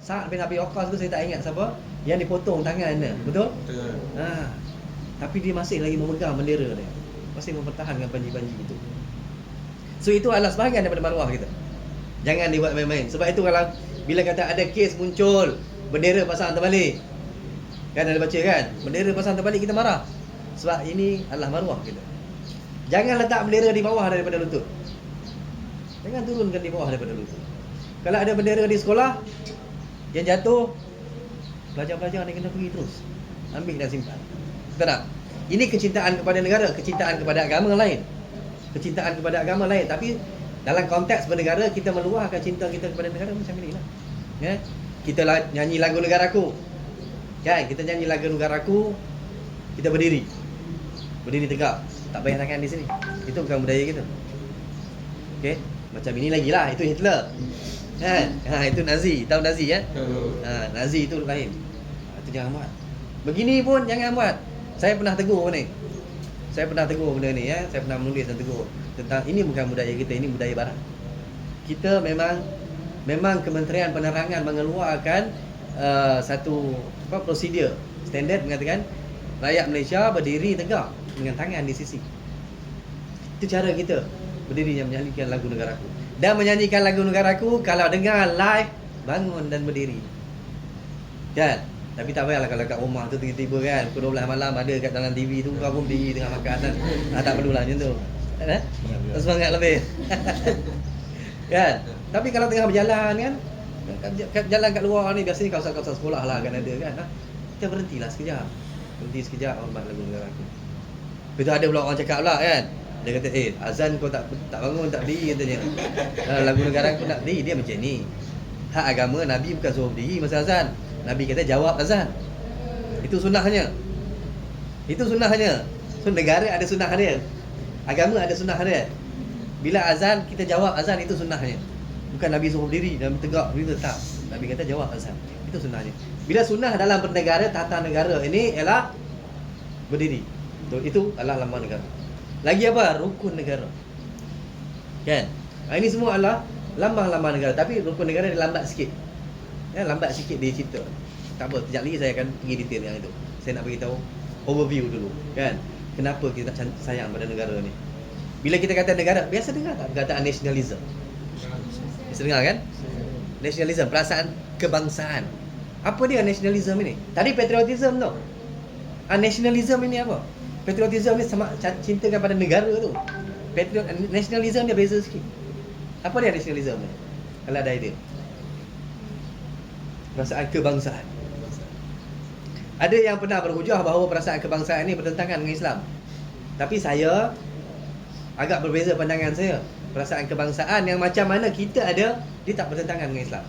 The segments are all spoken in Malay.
Sa'ad bin Abi Waqqas tu saya tak ingat siapa yang dipotong tangan dia. Betul? Betul. Tapi dia masih lagi memegang bendera dia. Masih mempertahankan panji-panji itu. So itu adalah sebahagian daripada maruah kita. Jangan dibuat main-main. Sebab itu kalau bila kata ada kes muncul bendera pasang terbalik, kan ada baca kan, bendera pasang terbalik, kita marah. Sebab ini adalah maruah kita. Jangan letak bendera di bawah daripada lutut. Jangan turunkan di bawah daripada lutut. Kalau ada bendera di sekolah yang jatuh, pelajar-pelajar ni kena pergi terus ambil dan simpan. Betul tak? Ini kecintaan kepada negara, kecintaan kepada agama lain. Kecintaan kepada agama lain. Tapi dalam konteks bernegara, kita meluahkan cinta kita kepada negara macam inilah. Ya? Kita nyanyi lagu negaraku. Kan? Kita nyanyi lagu negaraku, kita berdiri. Berdiri tegak. Tak payah tangan di sini. Itu bukan budaya kita. Okey? Macam ini lagi lah. Itu Hitler. Kan? Itu Nazi. Tahu Nazi kan? Nazi itu lain. Itu jangan buat. Begini pun jangan buat. Saya pernah tegur ni. Saya pernah tegur benda ni ya. Saya pernah menulis dan tegur tentang ini bukan budaya kita, ini budaya barat. Kita memang Kementerian Penerangan mengeluarkan satu prosedur standard mengatakan rakyat Malaysia berdiri tegak dengan tangan di sisi. Itu cara kita berdiri yang menyanyikan lagu negaraku. Dan menyanyikan lagu negaraku, kalau dengar live, bangun dan berdiri. Kan? Tapi tak payahlah kalau kat rumah tu tiba-tiba kan pukul 12 malam ada kat dalam TV tu, kau pun berdiri tengah makan kan. Tak perlulah macam tu. Kan? Semangat lebih. Kan? Tapi kalau tengah berjalan kan, jalan kat luar ni biasanya kawasan-kawasan sekolah lah kan ada kan. Kita berhentilah sekejap. Berhenti sekejap, hormat lagu negaraku. Betul, ada pula orang cakap pula kan. Dia kata, azan kau tak bangun, tak berdiri katanya. Lagu negara aku nak berdiri, dia macam ni. Hak agama, Nabi bukan suruh berdiri masa azan. Nabi kata jawab azan. Itu sunnahnya. Itu sunnahnya. So negara ada sunnah dia. Agama ada sunnah dia. Bila azan, kita jawab azan, itu sunnahnya. Bukan Nabi suruh berdiri, Nabi tegak, berdiri tak. Nabi kata jawab azan. Itu sunnahnya. Bila sunnah dalam bernegara, tata negara ini ialah berdiri. Itu adalah lambang negara. Lagi apa? Rukun negara. Kan? Ini semua adalah lambang-lambang negara. Tapi rukun negara dia lambat sikit. Lambat sikit dia cerita. Tak apa, sekejap lagi saya akan pergi detail yang itu. Saya nak beritahu overview dulu. Kan? Kenapa kita tak sayang pada negara ni? Bila kita kata negara, biasa dengar tak perkataan nationalism? Biasa dengar kan? Nationalism, perasaan kebangsaan. Apa dia nationalism ini? Tadi patriotism tu. Nationalism ini apa? Patriotism ni sama cinta kepada negara tu. Nationalism dia beza sikit. Apa dia nationalism ni? Kalau ada idea. Perasaan kebangsaan. Ada yang pernah berhujah bahawa perasaan kebangsaan ini bertentangan dengan Islam. Tapi saya agak berbeza pandangan saya. Perasaan kebangsaan yang macam mana kita ada, dia tak bertentangan dengan Islam.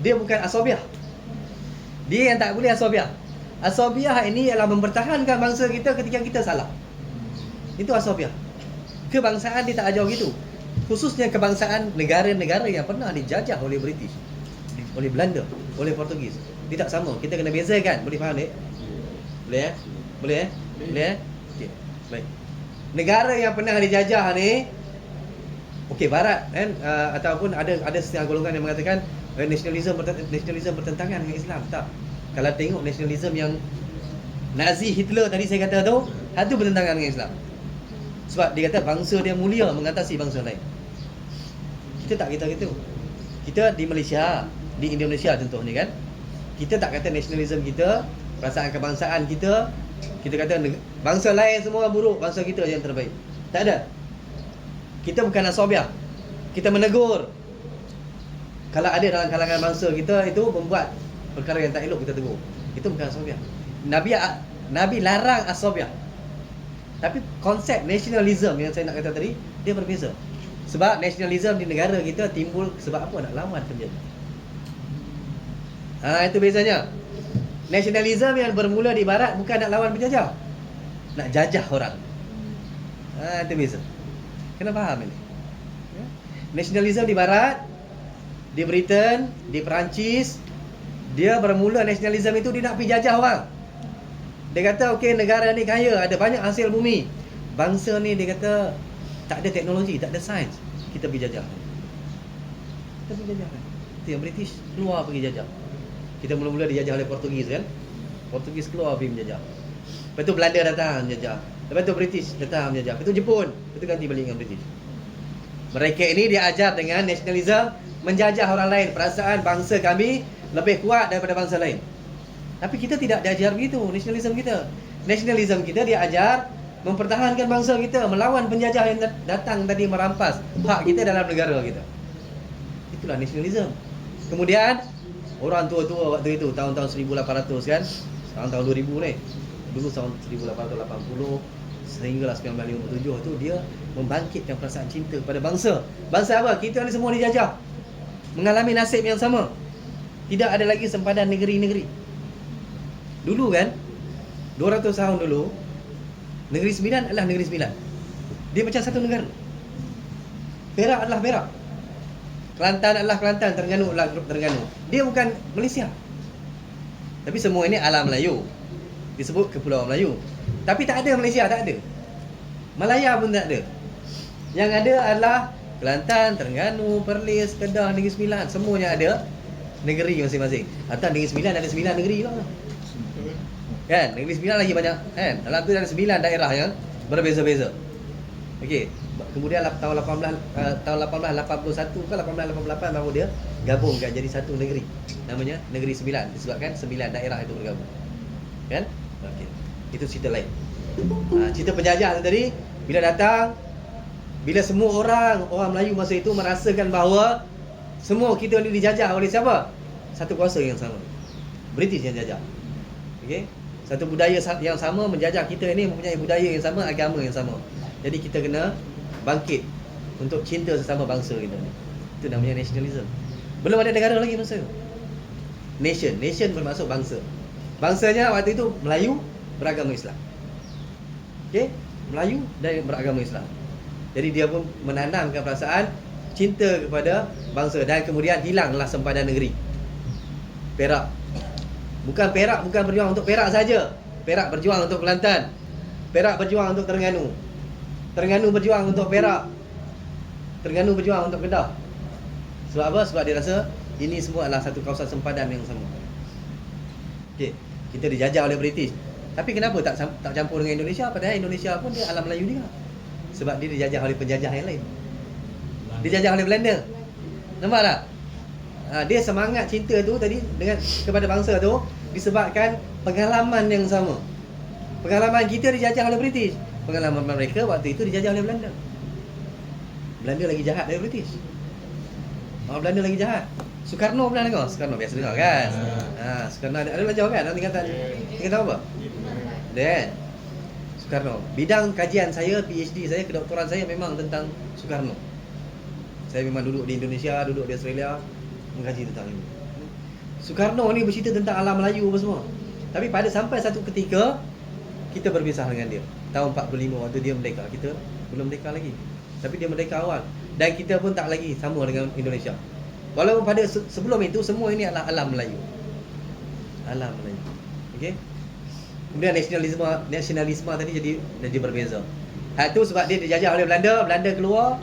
Dia bukan asabiah. Dia yang tak boleh asabiah. Asabiah ini ialah mempertahankan bangsa kita ketika kita salah. Itu asabiah. Kebangsaan dia tak ajar gitu. Khususnya kebangsaan negara-negara yang pernah dijajah oleh British, oleh Belanda, oleh Portugis. Dia tak sama. Kita kena bezakan. Boleh faham tak? Boleh Boleh Boleh Okey. Baik. Negara yang pernah dijajah ni, okey, barat kan, ataupun ada setengah golongan yang mengatakan nasionalisme bertentangan dengan Islam. Tak. Kalau tengok nasionalisme yang Nazi Hitler tadi saya kata tu, itu bertentangan dengan Islam. Sebab dia kata bangsa dia mulia mengatasi bangsa lain. Kita tak kata gitu. Kita di Malaysia, di Indonesia contohnya kan, kita tak kata nasionalisme kita, perasaan kebangsaan kita, kita kata bangsa lain semua buruk, bangsa kita yang terbaik. Tak ada. Kita bukan asabiah. Kita menegur. Kalau ada dalam kalangan bangsa kita itu membuat perkara yang tak elok, kita tegur. Itu bukan asabiah. Nabi larang asabiah. Tapi konsep nasionalisme yang saya nak kata tadi, dia berbeza. Sebab nasionalisme di negara kita timbul sebab apa? Nak lawan penjajah. Itu bezanya. Nasionalisme yang bermula di barat bukan nak lawan penjajah, nak jajah orang. Itu beza. Kena faham ini. Nasionalisme di barat, di Britain, di Perancis, dia bermula nasionalisme itu dia nak pergi jajah orang. Dia kata okey, negara ni kaya, ada banyak hasil bumi. Bangsa ni dia kata tak ada teknologi, tak ada sains. Kita pergi jajah. Kita pergi jajah. kita yang British keluar pergi jajah. Kita mula-mula dijajah oleh Portugis kan. Portugis keluar pergi menjajah. Lepas tu Belanda datang menjajah. Lepas tu British datang menjajah. Lepas tu Jepun. Lepas tu ganti balik dengan British. Mereka ini diajar dengan nasionalisme, menjajah orang lain. Perasaan bangsa kami lebih kuat daripada bangsa lain. Tapi kita tidak diajar begitu nasionalisme kita. Nasionalisme kita diajar mempertahankan bangsa kita, melawan penjajah yang datang tadi merampas hak kita dalam negara kita. Itulah nasionalisme. Kemudian orang tua-tua waktu itu tahun-tahun 1800 kan. Sekarang tahun 2000 ni. Dulu tahun 1880 sehinggalah 1957 tu dia membangkitkan perasaan cinta kepada bangsa. Bangsa apa? Kita ni semua dijajah. Mengalami nasib yang sama. Tidak ada lagi sempadan negeri-negeri. Dulu kan 200 tahun dulu Negeri Sembilan adalah Negeri Sembilan. Dia macam satu negara. Perak adalah Perak. Kelantan adalah Kelantan, Terengganu adalah Terengganu. Dia bukan Malaysia. Tapi semua ini alam Melayu. Disebut Kepulauan Melayu. Tapi tak ada Malaysia, tak ada. Malaya pun tak ada. Yang ada adalah Kelantan, Terengganu, Perlis, Kedah, Negeri Sembilan. Semuanya ada negeri masing-masing. Atau Negeri Sembilan ada 9 negeri juga. Kan? Negeri Sembilan lagi banyak kan? Dalam tu ada 9 daerah yang berbeza-beza. Okey. Kemudian tahun 1881 ke 1888 baru dia gabungkan jadi satu negeri. Namanya Negeri Sembilan disebabkan 9 daerah itu bergabung. Kan? Okey. Itu cerita lain. Cerita penjajah tadi bila datang, bila semua orang Melayu masa itu merasakan bahawa semua kita ni dijajah oleh siapa? Satu kuasa yang sama. British yang jajah. Okey. Satu budaya yang sama menjajah kita ini, mempunyai budaya yang sama, agama yang sama. Jadi kita kena bangkit untuk cinta sesama bangsa kita ni. Itu namanya nasionalisme. Belum ada negara lagi masa itu. Nation bermaksud bangsa. Bangsanya waktu itu Melayu beragama Islam. Okey, Melayu dan beragama Islam. Jadi dia pun menanamkan perasaan cinta kepada bangsa dan kemudian hilanglah sempadan negeri. Perak. Bukan berjuang untuk Perak saja. Perak berjuang untuk Kelantan. Perak berjuang untuk Terengganu. Terengganu berjuang untuk Perak. Terengganu berjuang untuk Kedah. Sebab apa? Sebab dia rasa ini semua adalah satu kawasan sempadan yang sama. Okey, kita dijajah oleh British. Tapi kenapa tak campur dengan Indonesia? Padahal Indonesia pun dia alam Melayu juga. Sebab dia dijajah oleh penjajah yang lain. Dijajah oleh Belanda. Nampak tak? Dia semangat cinta tu tadi dengan kepada bangsa tu disebabkan pengalaman yang sama. Pengalaman kita dijajah oleh British. Pengalaman mereka waktu itu dijajah oleh Belanda. Belanda lagi jahat dari British. Belanda lagi jahat. Soekarno pernah dengar? Soekarno biasa dengar kan? Soekarno ada belajar kan? Tingkatan apa? Ada kan? Soekarno. Bidang kajian saya, PhD saya, kedoktoran saya memang tentang Soekarno. Saya memang duduk di Indonesia, duduk di Australia mengkaji tentang ini. Soekarno ni bercerita tentang alam Melayu apa semua. Tapi sampai satu ketika kita berpisah dengan dia. Tahun 45 waktu dia merdeka. Kita belum merdeka lagi. Tapi dia merdeka awal. Dan kita pun tak lagi sama dengan Indonesia. Walaupun pada sebelum itu semua ini adalah alam Melayu. Alam Melayu. Okey. Kemudian nasionalisme tadi jadi berbeza. Hal itu sebab dia dijajah oleh Belanda, Belanda keluar,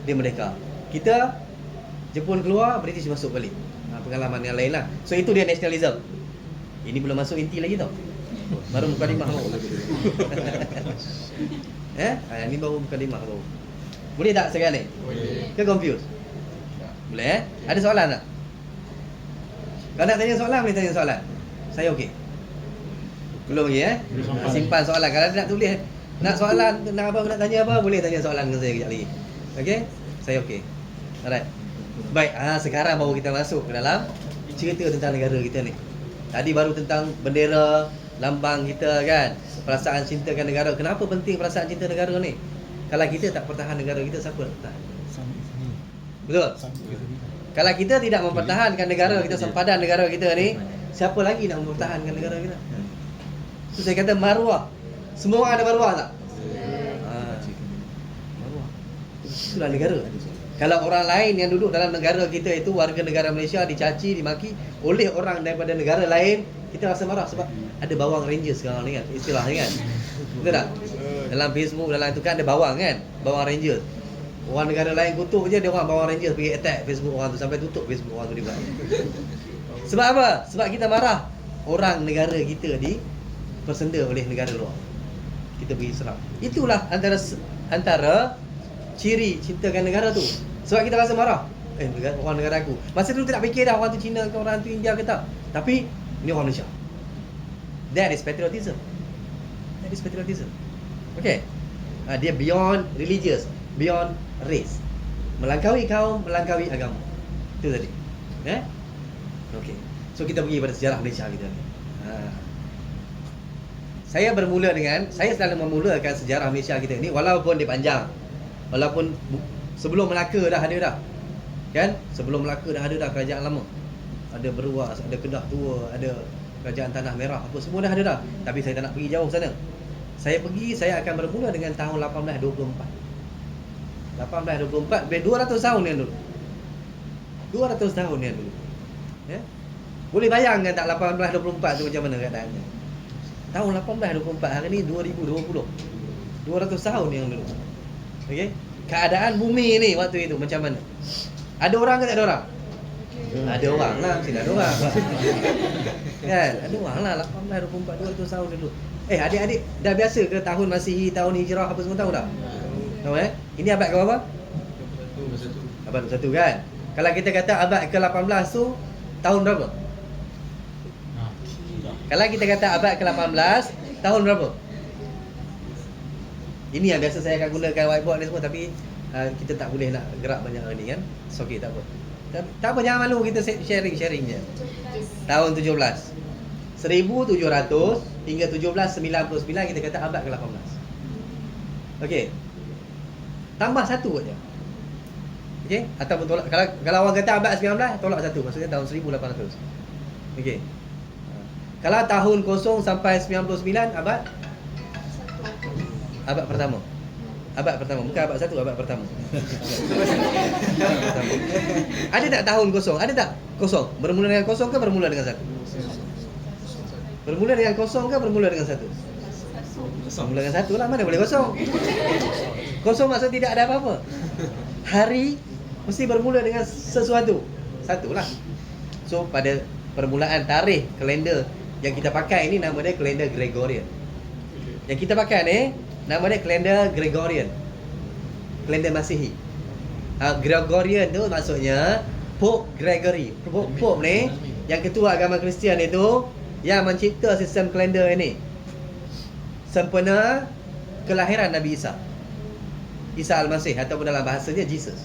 dia merdeka. Kita Jepun keluar, British masuk balik. Pengalaman yang lain lah. So itu dia nasionalisme. Ini belum masuk inti lagi tau. Baru mukadimah baru. Ini baru mukadimah baru. Boleh tak sekarang ni? Boleh. Ke confused? Boleh Ada soalan tak? Kalau nak tanya soalan, boleh tanya soalan. Saya okey. Belum lagi simpan soalan. Kalau nak tulis, nak soalan, nak tanya apa, boleh tanya soalan dengan saya kejap lagi. Okey? Saya okey. Alright. Baik, sekarang baru kita masuk ke dalam cerita tentang negara kita ni. Tadi baru tentang bendera, lambang kita kan, perasaan cintakan negara. Kenapa penting perasaan cinta negara ni? Kalau kita tak pertahan negara kita, siapa nak pertahan? Betul? Kalau kita tidak mempertahankan negara kita, sempadan negara kita ni, siapa lagi nak mempertahankan negara kita? Itu saya kata maruah. Semua orang ada maruah tak? Maruah. Itulah negara. Kalau orang lain yang duduk dalam negara kita itu warga negara Malaysia dicaci, dimaki oleh orang daripada negara lain, kita rasa marah sebab ada bawang Rangers sekarang ni kan, istilahnya kan. Betul tak? Dalam Facebook, dalam itu kan ada bawang kan, bawang Rangers. Orang negara lain kutuk je, dia orang bawa Ranger pergi attack Facebook orang tu, sampai tutup Facebook orang tu dia buat. Sebab apa? Sebab kita marah orang negara kita dipersenda oleh negara luar. Kita pergi serang. Itulah antara ciri cintakan negara tu. Sebab kita rasa marah. Orang negara aku. Masa tu tak fikir dah orang tu Cina ke orang tu India ke tak. Tapi ni orang Malaysia. That is patriotism. That is patriotism. Okay. Dia beyond religious, beyond race. Melampaui kaum, melampaui agama. Itu tadi. Okay. So kita pergi pada sejarah Malaysia kita ni. Saya selalu memulakan sejarah Malaysia kita ni walaupun dia panjang. Walaupun sebelum Melaka dah ada dah. Kan? Sebelum Melaka dah ada dah kerajaan lama. Ada Beruas, ada Kedah Tua, ada kerajaan Tanah Merah, apa semua dah ada dah. Tapi saya tak nak pergi jauh sana. Saya akan bermula dengan tahun 1824. 1824, lebih 200 tahun yang dulu. 200 tahun yang dulu. Ya? Boleh bayangkan tak 1824 tu macam mana keadaannya? Tahun 1824, hari ni 2020. 200 tahun yang dulu. Okey? Keadaan bumi ni waktu itu macam mana? Ada orang ke tak ada orang? Ada orang lah, mesti ada orang. Kan? Ada orang lah 1824, 200 tahun dulu. Adik-adik dah biasa ke tahun Masihi, tahun Hijrah apa semua tahu tak? Tahu Ini abad ke berapa? Abad 21 kan? Kalau kita kata abad ke-18 tu tahun berapa? Kalau kita kata abad ke-18 tahun berapa? Ini yang biasa saya akan gunakan whiteboard ni semua, tapi kita tak boleh nak gerak banyak ni kan. So okay, tak apa. Tak apa, jangan malu, kita sharing je. Tahun 17. 1700 hingga 1799 kita kata abad ke-18. Okey. Tambah satu aja. Okey, ataupun tolak, kalau orang kata abad 19 tolak satu, maksudnya tahun 1800. Okey. Kalau tahun 0 sampai 99 abad pertama. Abad pertama, bukan abad satu, abad pertama. Ada tak tahun kosong? Ada tak kosong? Bermula dengan kosong ke bermula dengan satu? Bermula dengan kosong ke bermula dengan satu? Bermula dengan satu lah, mana boleh kosong? Kosong maksud tidak ada apa-apa. Hari mesti bermula dengan sesuatu. Satulah. So pada permulaan tarikh kalender yang kita pakai ini nama dia kalender Gregorian. Yang kita pakai ni nama dia kalender Gregorian. Kalender Masihi. Gregorian tu maksudnya Pope Gregory. Pope ni yang ketua agama Kristian itu yang mencipta sistem kalender ini sempena kelahiran Nabi Isa. Isa Al-Masih ataupun dalam bahasanya Jesus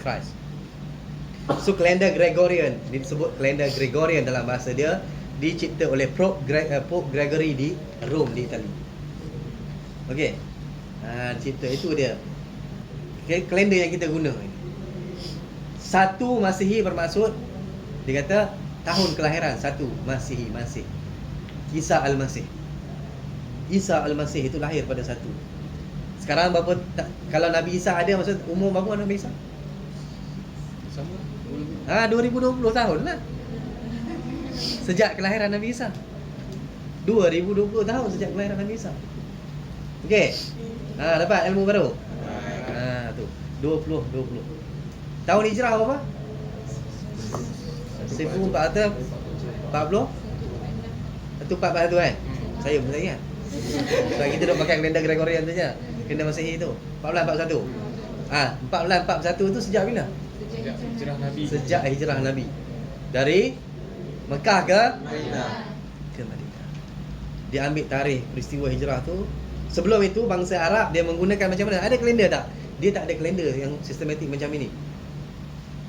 Christ. So kalender Gregorian disebut kalender Gregorian dalam bahasa dia, dicipta oleh Pope Gregory di Rome, di Itali. Okey. Cipta itu dia. Kalender yang kita guna ini. Satu Masihi bermaksud dia kata tahun kelahiran satu Masihi, Masih. Isa Al-Masih. Isa Al-Masih itu lahir pada satu. Sekarang berapa kalau Nabi Isa ada, maksud umur berapa Nabi Isa? Sama. 2020 tahun lah. Sejak kelahiran Nabi Isa. 2020 tahun sejak kelahiran Nabi Isa. Okey. Dapat ilmu baru. Tu 20. Tahun hijrah berapa? 1440. Itu 14 tu kan? Saya pun tak ingat. Sebab kita duk pakai kalender Gregorian saja. Kalender Masihi tu 1441. 1441 tu sejak bila? Sejak hijrah Nabi. Sejak hijrah Nabi. Dari Mekah ke Madinah. Dia ambil tarikh peristiwa hijrah tu. Sebelum itu bangsa Arab dia menggunakan macam mana? Ada kalender tak? Dia tak ada kalender yang sistematik macam ini.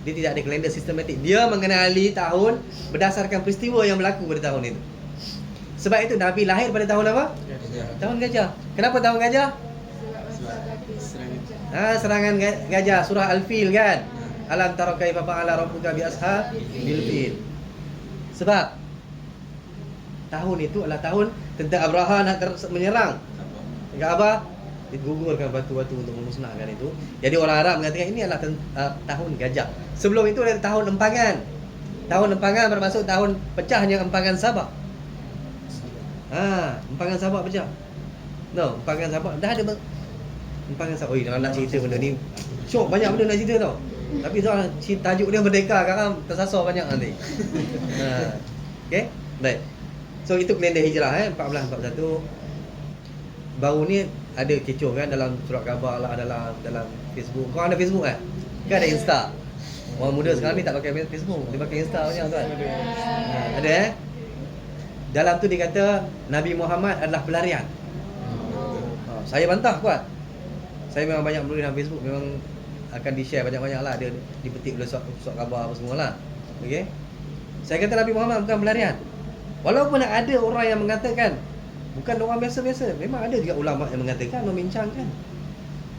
Dia tidak ada kalender sistematik. Dia mengenali tahun berdasarkan peristiwa yang berlaku pada tahun itu. Sebab itu Nabi lahir pada tahun apa? Tahun gajah. Kenapa tahun gajah? Serangan gajah, surah Al-Fil kan? Alam tara kaifa fa'ala rabbuka bi ashabil fil. Sebab tahun itu adalah tahun tentara Abraha nak menyerang Kaabah, digugurkan batu-batu untuk memusnahkan itu. Jadi orang Arab mengatakan ini adalah tahun gajah. Sebelum itu ada tahun empangan. Tahun empangan bermaksud tahun pecahnya empangan Sabah. Empangan Sabah pecah. Empangan Sabah dah ada Empang rasa, oi nak cerita benda ni. Syok, banyak benda nak cerita tau. Tapi tajuk dia merdeka, sekarang tersasar banyak nanti. Okay, baik. So itu kalender hijrah 1441. Baru ni ada kecoh kan dalam surat khabar lah, dalam Facebook. Kau ada Facebook kan? Kan ada Insta. Orang muda sekarang ni tak pakai Facebook, dia pakai Insta banyak tuan. Ada dalam tu dia kata Nabi Muhammad adalah pelarian. Saya bantah kuat. Saya memang banyak menulis dalam Facebook, memang akan di-share banyak-banyak lah. Dia dipetik oleh surat khabar apa semua lah. Okay. Saya kata Nabi Muhammad bukan pelarian. Walaupun ada orang yang mengatakan bukan orang biasa-biasa, memang ada juga ulama yang mengatakan, membincangkan,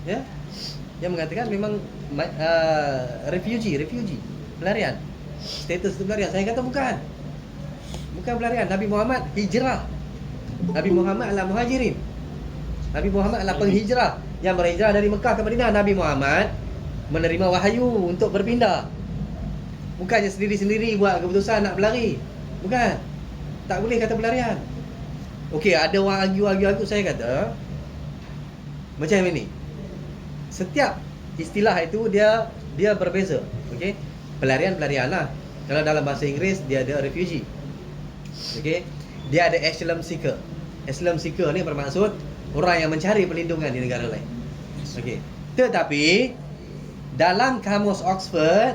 ya, yang mengatakan memang refugee, pelarian, status itu pelarian. Saya kata bukan pelarian. Nabi Muhammad hijrah. Nabi Muhammad adalah muhajirin. Nabi Muhammad adalah penghijrah yang berhijrah dari Mekah ke Madinah. Nabi Muhammad menerima wahyu untuk berpindah. Bukannya sendiri-sendiri buat keputusan nak berlari. Bukan. Tak boleh kata pelarian. Okey, ada orang argue, saya kata macam ini. Setiap istilah itu dia berbeza. Okey. Pelarian lah. Kalau dalam bahasa Inggeris dia ada refugee. Okey. Dia ada asylum seeker. Asylum seeker ni bermaksud orang yang mencari perlindungan di negara lain. Okey. Tetapi dalam kamus Oxford